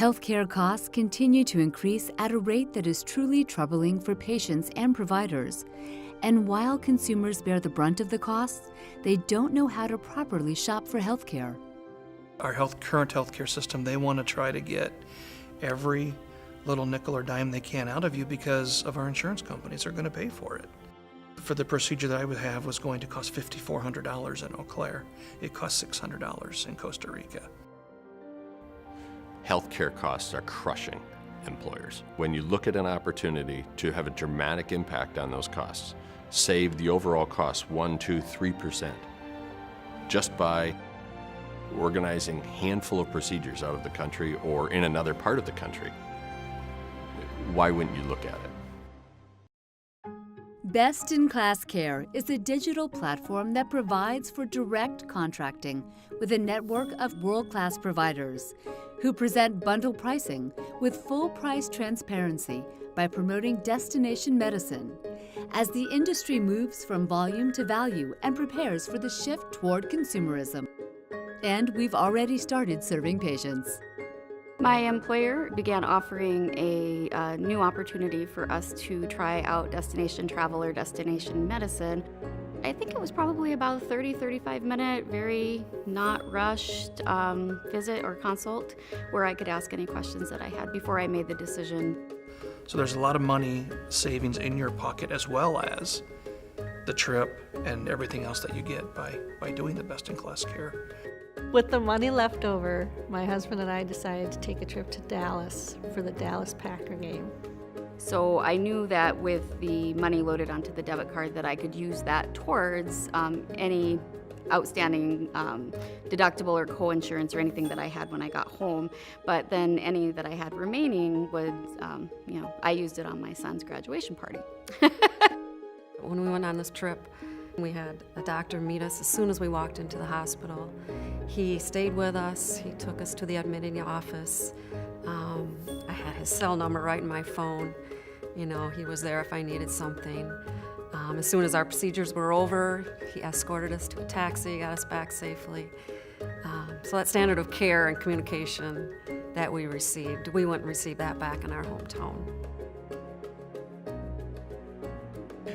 Healthcare costs continue to increase at a rate that is truly troubling for patients and providers. And while consumers bear the brunt of the costs, they don't know how to properly shop for healthcare. Our current healthcare system, they want to try to get every little nickel or dime they can out of you because of our insurance companies are going to pay for it. For the procedure that I would have was going to cost $5,400 in Eau Claire. It cost $600 in Costa Rica. Healthcare costs are crushing employers. When you look at an opportunity to have a dramatic impact on those costs, save the overall cost 1%, 2%, 3%, just by organizing a handful of procedures out of the country or in another part of the country, why wouldn't you look at it? Best in Class Care is a digital platform that provides for direct contracting with a network of world-class providers who present bundle pricing with full price transparency by promoting destination medicine as the industry moves from volume to value and prepares for the shift toward consumerism. And we've already started serving patients. My employer began offering a new opportunity for us to try out destination travel or destination medicine. I think it was probably about a 35 minute, very not rushed visit or consult where I could ask any questions that I had before I made the decision. So there's a lot of money savings in your pocket as well as the trip and everything else that you get by doing the Best in Class Care. With the money left over, my husband and I decided to take a trip to Dallas for the Dallas Packer game. So I knew that with the money loaded onto the debit card that I could use that towards any outstanding deductible or co-insurance or anything that I had when I got home. But then any that I had remaining would, I used it on my son's graduation party. When we went on this trip, we had a doctor meet us as soon as we walked into the hospital. He stayed with us. He took us to the admitting office. I had his cell number right in my phone. You know, he was there if I needed something. As soon as our procedures were over, he escorted us to a taxi, got us back safely. So that standard of care and communication that we received, we wouldn't receive that back in our hometown.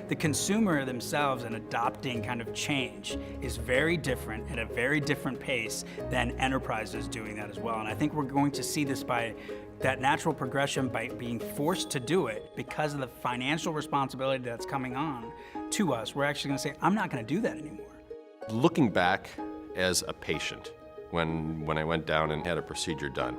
The consumer themselves and adopting kind of change is very different at a very different pace than enterprises doing that as well. And I think we're going to see this by that natural progression by being forced to do it because of the financial responsibility that's coming on to us. We're actually going to say, I'm not going to do that anymore. Looking back as a patient, when I went down and had a procedure done,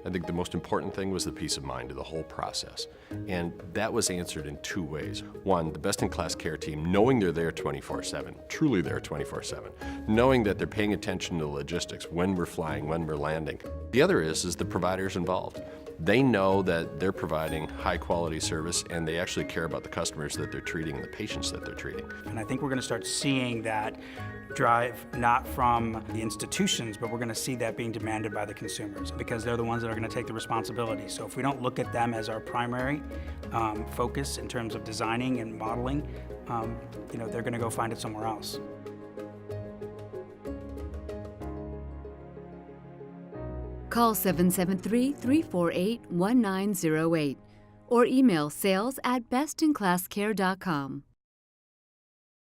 I think the most important thing was the peace of mind of the whole process. And that was answered in two ways. One, the Best in Class Care team, knowing they're there 24/7, truly there 24/7, knowing that they're paying attention to the logistics, when we're flying, when we're landing. The other is the providers involved. They know that they're providing high quality service and they actually care about the customers that they're treating and the patients that they're treating. And I think we're going to start seeing that drive not from the institutions, but we're going to see that being demanded by the consumers because they're the ones that are going to take the responsibility. So if we don't look at them as our primary focus in terms of designing and modeling, they're going to go find it somewhere else. Call 773-348-1908 or email sales@bestinclasscare.com.